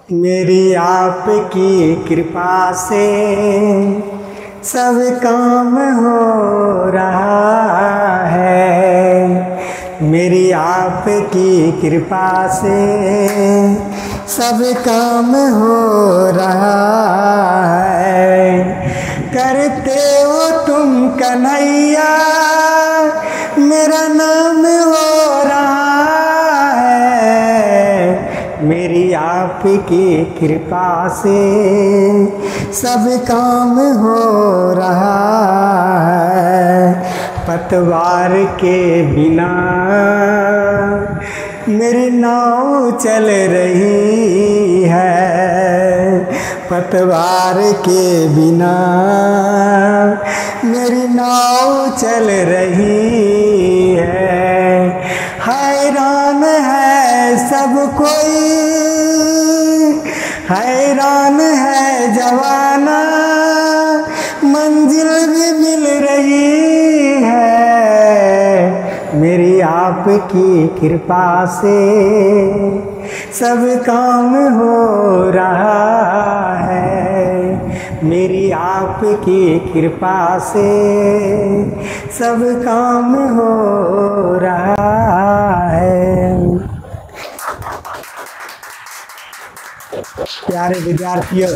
मेरी आपकी कृपा से सब काम हो रहा है। मेरी आपकी कृपा से सब काम हो रहा है। करते हो तुम कन्हैया मेरा नाम हो रहा है। मेरी आपकी कृपा से सब काम हो रहा है। पतवार के बिना मेरी नाव चल रही है। पतवार के बिना मेरी नाव चल रही है। हैरान है सब कोई, हैरान है जवाना, मंजिल भी मिल रही है। मेरी आपकी कृपा से सब काम हो रहा है। मेरी आपकी कृपा से सब काम हो रहा है। प्यारे विद्यार्थियों,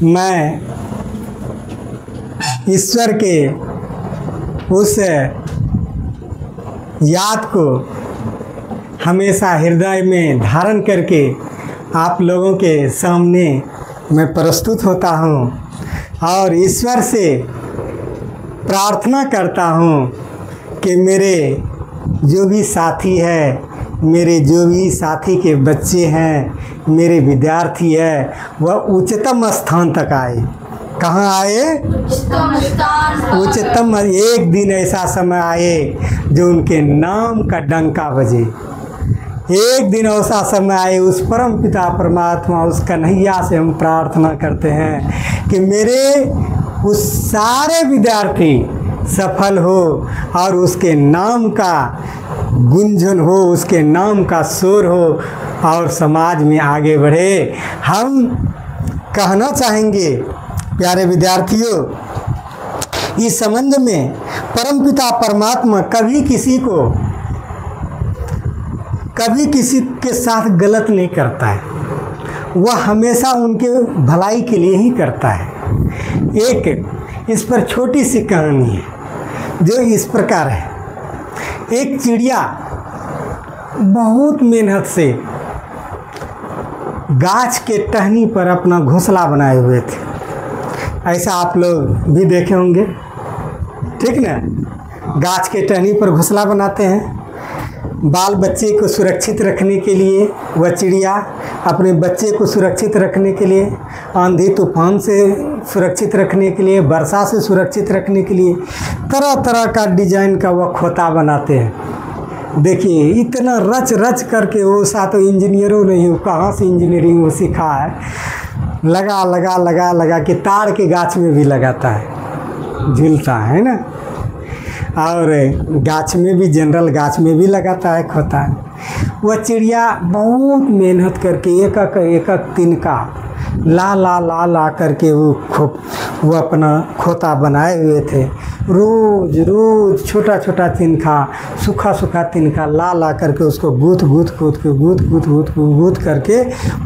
मैं ईश्वर के उस याद को हमेशा हृदय में धारण करके आप लोगों के सामने मैं प्रस्तुत होता हूँ और ईश्वर से प्रार्थना करता हूँ कि मेरे जो भी साथी है, मेरे जो भी साथी के बच्चे हैं, मेरे विद्यार्थी है, वह उच्चतम स्थान तक आए। कहाँ आए? उच्चतम। एक दिन ऐसा समय आए जो उनके नाम का डंका बजे। एक दिन ऐसा समय आए उस परम पिता परमात्मा, उस कन्हैया से हम प्रार्थना करते हैं कि मेरे उस सारे विद्यार्थी सफल हो और उसके नाम का गुंजन हो, उसके नाम का शोर हो और समाज में आगे बढ़े। हम कहना चाहेंगे प्यारे विद्यार्थियों, इस संबंध में परमपिता परमात्मा कभी किसी के साथ गलत नहीं करता है। वह हमेशा उनके भलाई के लिए ही करता है। एक इस पर छोटी सी कहानी है जो इस प्रकार है। एक चिड़िया बहुत मेहनत से गाछ के टहनी पर अपना घोंसला बनाए हुए थे। ऐसा आप लोग भी देखे होंगे, ठीक ना? गाछ के टहनी पर घोंसला बनाते हैं। बाल बच्चे को सुरक्षित रखने के लिए वह चिड़िया अपने बच्चे को सुरक्षित रखने के लिए, आंधी तूफान से सुरक्षित रखने के लिए, वर्षा से सुरक्षित रखने के लिए तरह तरह का डिजाइन का वह खोता बनाते हैं। देखिए इतना रच रच करके वो साथ इंजीनियरों नहीं, वो कहाँ से इंजीनियरिंग वो सीखा है। लगा लगा लगा लगा के ताड़ के गाछ में भी लगाता है, झूलता है ना, और गाछ में भी, जनरल गाछ में भी लगाता है खोता। वह चिड़िया बहुत मेहनत करके एक एक तिनका ला करके वो अपना खोता बनाए हुए थे। रोज रोज छोटा छोटा तिनका, सूखा तिनका ला करके उसको गूँथ करके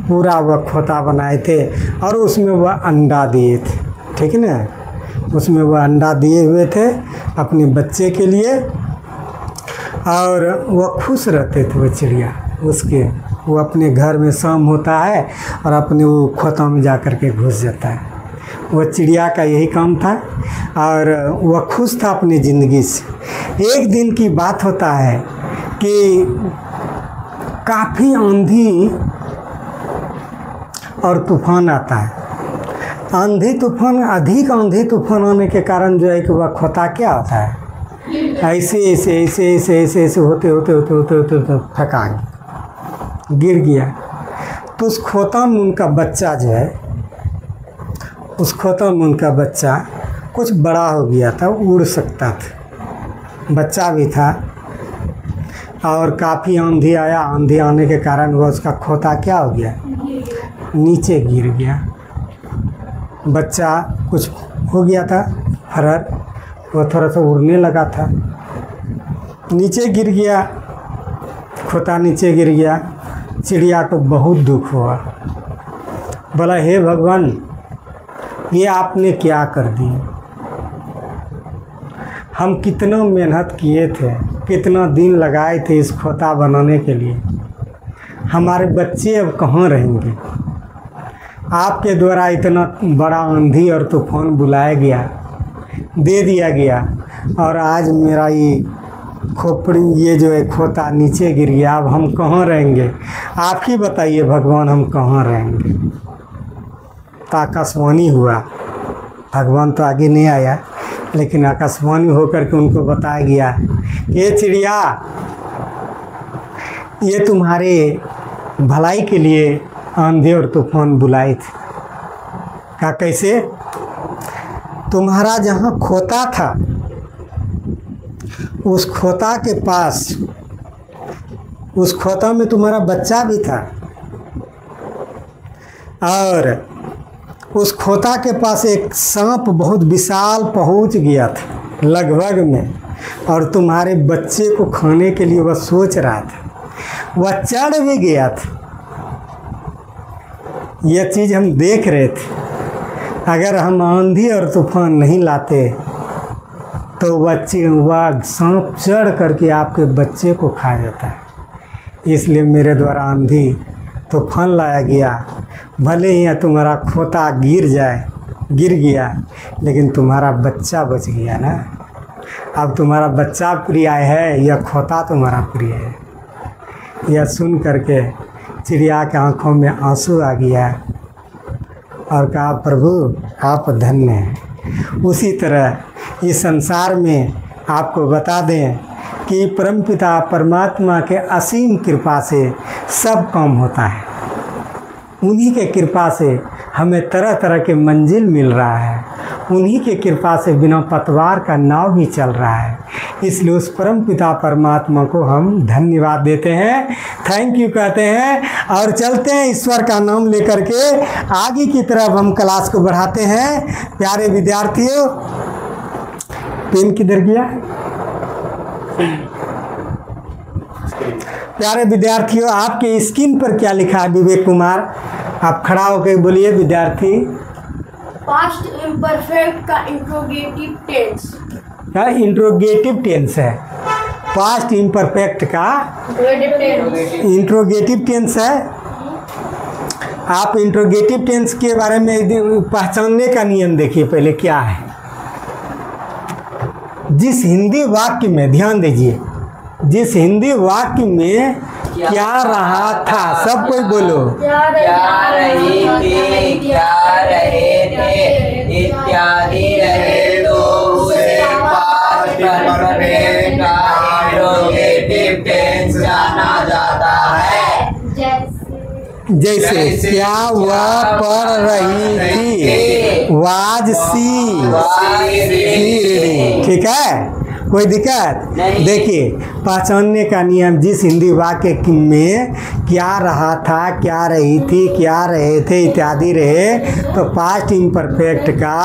पूरा वह खोता बनाए थे और उसमें वह अंडा दिए थे, ठीक ना? उसमें वह अंडा दिए हुए थे अपने बच्चे के लिए और वह खुश रहते थे। वह चिड़िया वो अपने घर में शाम होता है और अपने वो खोता में जा कर के घुस जाता है। वह चिड़िया का यही काम था और वह खुश था अपनी ज़िंदगी से। एक दिन की बात होता है कि काफ़ी आंधी और तूफान आता है। अधिक आंधी तूफान आने के कारण जो है कि वह खोता क्या होता है, ऐसे होते थका गिर गया। तो उस खोता में उनका बच्चा जो है, उस खोता में उनका बच्चा कुछ बड़ा हो गया था, उड़ सकता था, बच्चा भी था। और काफ़ी आंधी आया। आंधी आने के कारण वो उसका खोता क्या हो गया, नीचे गिर गया। बच्चा कुछ हो गया था फरर, वो थोड़ा सा उड़ने लगा था, नीचे गिर गया, खोता नीचे गिर गया। चिड़िया को बहुत दुख हुआ, बोला हे भगवान ये आपने क्या कर दी। हम कितना मेहनत किए थे, कितना दिन लगाए थे इस खोता बनाने के लिए, हमारे बच्चे अब कहाँ रहेंगे। आपके द्वारा इतना बड़ा आंधी और तूफान बुलाया गया, दे दिया गया, और आज मेरा ये खोपड़ी ये जो है खोता नीचे गिर गया। अब हम कहाँ रहेंगे, आप ही बताइए भगवान हम कहाँ रहेंगे। तो आकाशवाणी हुआ, भगवान तो आगे नहीं आया, लेकिन आकाशवाणी होकर के उनको बताया गया ये चिड़िया ये तुम्हारे भलाई के लिए आंधी और तूफान बुलाए थे। कहा कैसे, तुम्हारा जहाँ खोता था उस खोता के पास, उस खोता में तुम्हारा बच्चा भी था, और उस खोता के पास एक सांप बहुत विशाल पहुंच गया था लगभग में, और तुम्हारे बच्चे को खाने के लिए वह सोच रहा था, वह चढ़ भी गया था। यह चीज़ हम देख रहे थे। अगर हम आंधी और तूफान नहीं लाते तो वह सांप चढ़ करके आपके बच्चे को खा जाता है। इसलिए मेरे द्वारा आंधी तूफान लाया गया। भले ही तुम्हारा खोता गिर गया, लेकिन तुम्हारा बच्चा बच गया ना। अब तुम्हारा बच्चा प्रिय है, यह खोता तुम्हारा प्रिय है। यह सुन करके चिड़िया के आँखों में आंसू आ गया और कहा प्रभु आप धन्य हैं। उसी तरह इस संसार में आपको बता दें कि परमपिता परमात्मा के असीम कृपा से सब काम होता है। उन्हीं के कृपा से हमें तरह तरह के मंजिल मिल रहा है, उन्हीं के कृपा से बिना पतवार का नाव भी चल रहा है। इसलिए उस परमपिता परमात्मा को हम धन्यवाद देते हैं, थैंक यू कहते हैं, और चलते हैं ईश्वर का नाम लेकर के आगे की तरफ हम क्लास को बढ़ाते हैं। प्यारे विद्यार्थियों, पेन किधर गया? प्यारे विद्यार्थियों, आपके स्क्रीन पर क्या लिखा है? विवेक कुमार, आप खड़ा होकर बोलिए। विद्यार्थी, पास्ट इम्परफेक्ट का इंट्रोगेटिव टेंस। क्या इंट्रोगेटिव टेंस है? पास्ट इम्परफेक्ट का इंट्रोगेटिव टेंस है। आप इंट्रोगेटिव टेंस के बारे में पहचानने का नियम देखिए पहले क्या है। जिस हिंदी वाक्य में, ध्यान दीजिए, जिस हिंदी वाक्य में क्या रहा था, सब कोई बोलो। क्या रही थी, क्या रहे थे इत्यादि रहे तो उसे पास्ट परफेक्ट का इंट्रोगेटिव टेंस जाना जाता है। जैसे क्या वह पढ़ रही थी, वाज सी रीडिंग। ठीक है, कोई दिक्कत? देखिए, पहचानने का नियम, जिस हिंदी वाक्य में क्या रहा था, क्या रही थी, क्या रहे थे इत्यादि रहे तो पास्ट इम्परफेक्ट का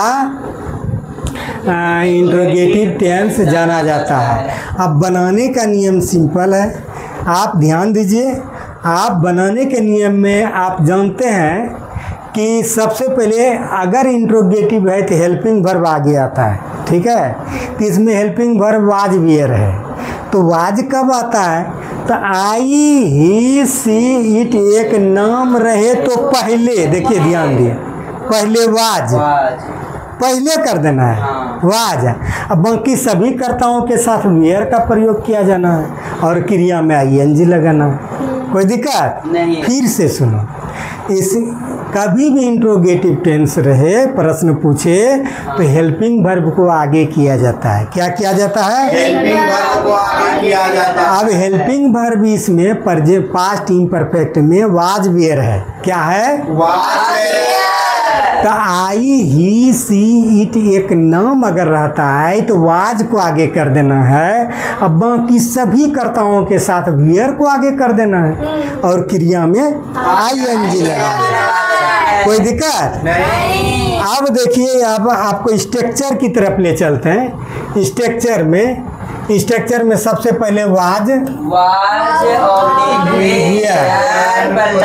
इंट्रोगेटिव टेंस जाना जाता है। अब बनाने का नियम सिंपल है, आप ध्यान दीजिए। आप बनाने के नियम में आप जानते हैं कि सबसे पहले अगर इंट्रोगेटिव है तो हेल्पिंग वर्ब आगे आता है। ठीक है, तो इसमें हेल्पिंग वर्ब वाज वियर है। तो वाज कब आता है? तो आई ही सी इट एक नाम रहे तो पहले, देखिए ध्यान दिए, पहले वाज पहले कर देना है, वाज। अब बाकी सभी कर्ताओं के साथ वियर का प्रयोग किया जाना है और क्रिया में आईएनजी लगाना है। कोई दिक्कत नहीं। फिर से सुनो, इस कभी भी इंट्रोगेटिव टेंस रहे, प्रश्न पूछे तो हेल्पिंग वर्ब को आगे किया जाता है। क्या किया जाता है? हेल्पिंग वर्ब को आगे किया जाता है। अब हेल्पिंग वर्ब इसमें पास्ट इम्परफेक्ट में वाज वेयर है। क्या है? Was were. तो आई ही सी इट एक नाम अगर रहता है तो वाज को आगे कर देना है, अब बाकी सभी कर्ताओं के साथ वेयर को आगे कर देना है और क्रिया में ING लगा देना है। कोई दिक्कत नहीं। अब देखिए, अब आपको स्ट्रक्चर की तरफ ले चलते हैं। स्ट्रक्चर में सबसे पहले was Was only here plus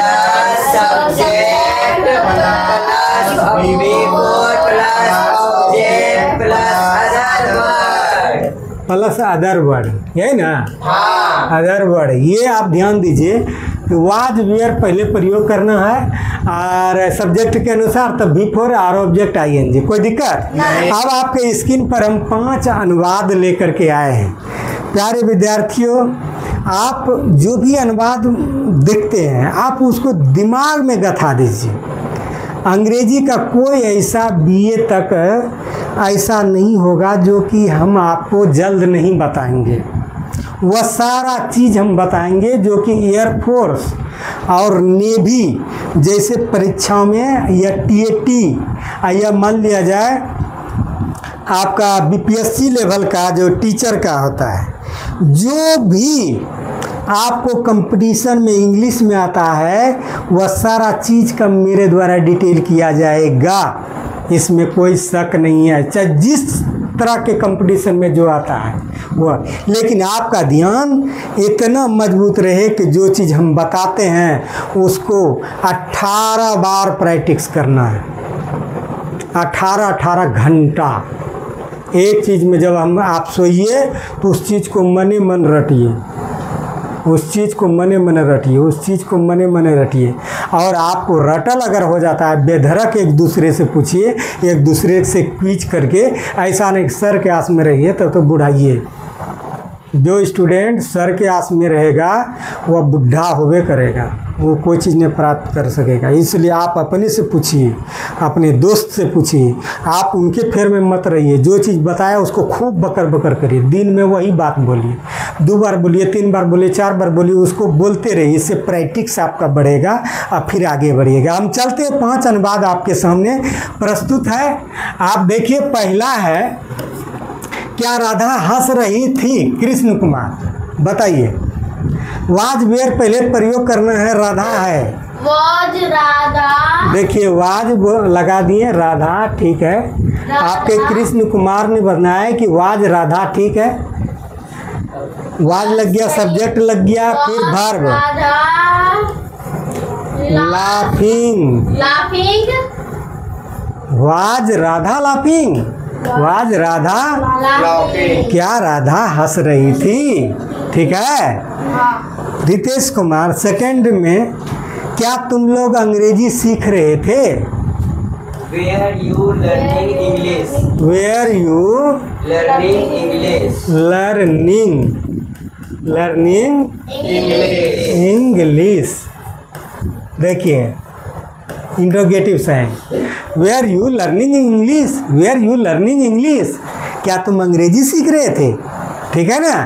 subject plus before plus object plus other word। Plus other word, यही ना, हाँ। Other word. ये आप ध्यान दीजिए कि वाज वेयर पहले प्रयोग करना है और सब्जेक्ट के अनुसार, तब बिफोर और ऑब्जेक्ट ING। कोई दिक्कत? अब आपके स्क्रीन पर हम 5 अनुवाद लेकर के आए हैं। प्यारे विद्यार्थियों, आप जो भी अनुवाद देखते हैं आप उसको दिमाग में गथा दीजिए। अंग्रेजी का कोई ऐसा BA तक ऐसा नहीं होगा जो कि हम आपको जल्द नहीं बताएंगे। वह सारा चीज़ हम बताएंगे जो कि एयरफोर्स और नेवी जैसे परीक्षाओं में, या TAT, या मान लिया जाए आपका BPSC लेवल का जो टीचर का होता है, जो भी आपको कंपटीशन में इंग्लिश में आता है वह सारा चीज़ का मेरे द्वारा डिटेल किया जाएगा। इसमें कोई शक नहीं है, चाहे जिस तरह के कंपटीशन में जो आता है वह। लेकिन आपका ध्यान इतना मजबूत रहे कि जो चीज़ हम बताते हैं उसको 18 बार प्रैक्टिस करना है। 18 घंटा एक चीज़ में। जब हम आप सोइए तो उस चीज़ को मने मन रटिए, उस चीज़ को मने मन रटिए, उस चीज़ को मने मन रटिए। और आपको रटल अगर हो जाता है, बेधड़क एक दूसरे से पूछिए, एक दूसरे से क्विज करके, ऐसा नहीं सर के आस में रहिए तो बुढ़ाइए। जो स्टूडेंट सर के आस में रहेगा वह बुढ़ा होवे करेगा, वो कोई चीज़ नहीं प्राप्त कर सकेगा। इसलिए आप अपने से पूछिए, अपने दोस्त से पूछिए, आप उनके फेर में मत रहिए। जो चीज़ बताया उसको खूब बकर बकर करिए, दिन में वही बात बोलिए, 2 बार बोलिए, 3 बार बोलिए, 4 बार बोलिए, उसको बोलते रहिए। इससे प्रैक्टिस आपका बढ़ेगा और फिर आगे बढ़िएगा। हम चलते हैं, 5 अनुवाद आपके सामने प्रस्तुत है। आप देखिए, पहला है, क्या राधा हंस रही थी? कृष्ण कुमार, बताइए। वाज वेयर पहले प्रयोग करना है, राधा है। वाज राधा। देखिए, वाज लगा दिए, राधा, ठीक है। आपके कृष्ण कुमार ने बताया कि वाज राधा, ठीक है। वाज लग गया, सब्जेक्ट लग गया, फिर verb laughing. Laughing. Was Radha laughing, was Radha laughing. क्या राधा हंस रही थी, ठीक है। रितेश कुमार, सेकंड में, क्या तुम लोग अंग्रेजी सीख रहे थे? Where you learning English? Where you Learning English. Learning English. English. देखिए, interrogative sign, where you learning English, where you learning English, क्या तुम अंग्रेजी सीख रहे थे, ठीक है ना।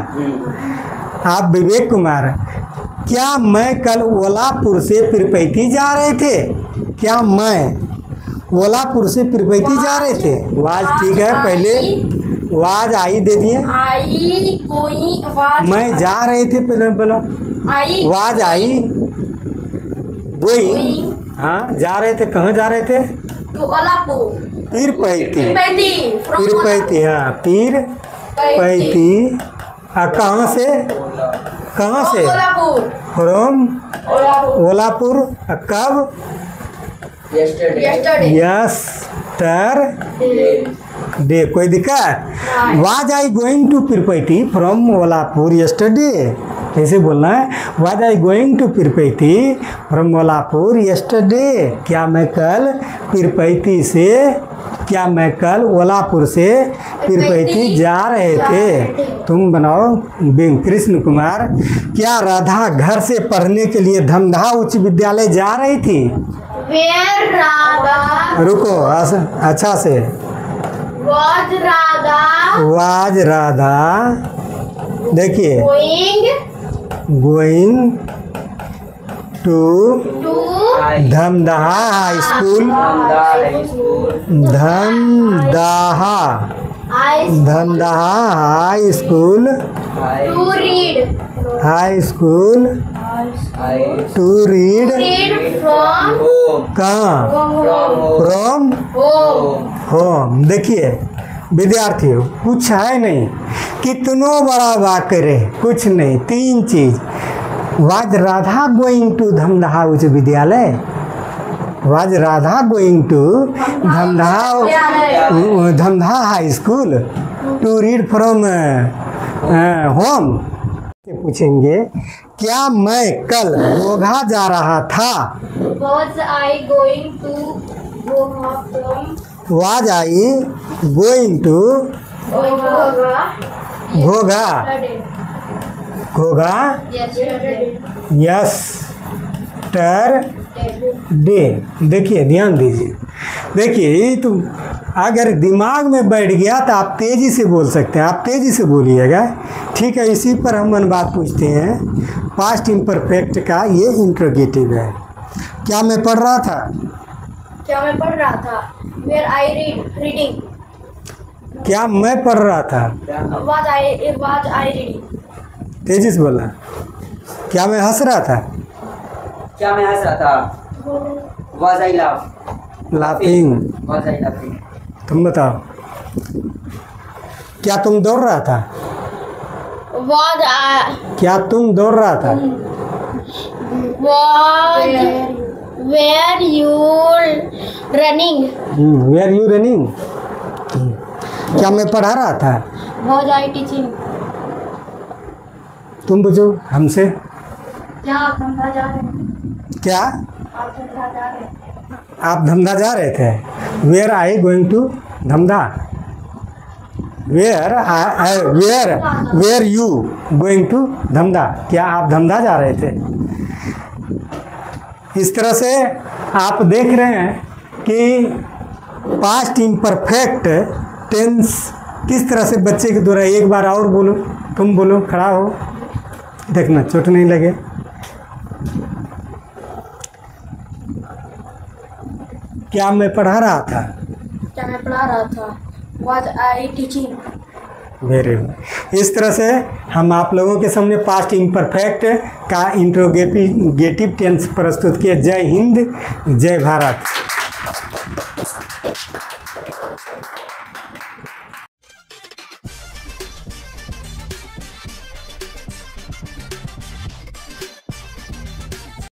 आप विवेक कुमार, क्या मैं कल ओलापुर से पिरपैती जा रहे थे? क्या मैं ओलापुर से पिरपैती जा रहे थे? वाज, ठीक है। पहले वाज आई दे दिए, आई कोई वाज। मैं जा रहे थे, पहले बोलो आई वाज आई, वही, हाँ, जा रहे थे। कहाँ जा रहे थे? ओलापुर। पिरपैती, पिरपैती। पिरपैती, हाँ, पिरपैती। कहाँ से? कहाँ से? ओलापुर। फ्रॉम ओलापुर। ओलापुर। कब? Yesterday. यस्टरडे। डे। कोई दिक्कत? Was I going to Pirpainti from Olapur yesterday, कैसे बोलना है? Was I going to Pirpainti from Olapur yesterday, क्या मैं कल पिरपैती से, क्या मैं कल ओलापुर से पिरपैती जा रहे थे? तुम बनाओ। कृष्ण कुमार, क्या राधा घर से पढ़ने के लिए धमधा उच्च विद्यालय जा रही थी? वेयर राधा। रुको, अच्छा से। वाज राधा। वाज राधा, देखिए, going going to to Dhamdaha high school, Dhamdaha high school, to read to read from कहाँ, फ्रॉम होम। देखिए विद्यार्थियों, कुछ है नहीं, कितनों बड़ा वाक्य रहे, कुछ नहीं, 3 चीज। Was Radha going to Dhamdaha उच्च विद्यालय, was Radha going to Dhamdaha high school to read from home. पूछेंगे क्या मैं कल घोघा जा रहा था, Was I going to Goa from was I going to Ghogha, Ghogha yesterday? Yesterday. देखिए ध्यान दीजिए, देखिए ये तो अगर दिमाग में बैठ गया तो आप तेज़ी से बोल सकते हैं, आप तेज़ी से बोलिएगा, ठीक है। इसी पर हम बात पूछते हैं, पास्ट इम्परफेक्ट का ये इंट्रोगेटिव है। क्या मैं पढ़ रहा था, क्या मैं पढ़ रहा था? Where I reading? क्या मैं पढ़ रहा था, Was I reading? तेजी से बोला। क्या मैं हंस रहा था, क्या मैं हंस रहा था? Was I laughing. Was I laughing? तुम बताओ, क्या तुम दौड़ रहा था, Was I क्या तुम दौड़ रहा था, were you running? Were you running. क्या मैं पढ़ा रहा था, Was I teaching? तुम पूछो हमसे, क्या आप धंधा जा रहे हैं? क्या आप धंधा जा रहे हैं? आप धमधा जा रहे थे, were I going to Dhamdha, were you going to Dhamdha, क्या आप धमधा जा रहे थे। इस तरह से आप देख रहे हैं कि पास्ट इम्परफेक्ट टेंस किस तरह से बच्चे के द्वारा। एक बार और बोलो, तुम बोलो, खड़ा हो, देखना चोट नहीं लगे। क्या मैं पढ़ा रहा था, क्या मैं पढ़ा रहा था? Was I teaching? Very good. इस तरह से हम आप लोगों के सामने पास्ट इम्परफेक्ट का इंट्रोगेटिव टेंस प्रस्तुत किए। जय हिंद, जय भारत।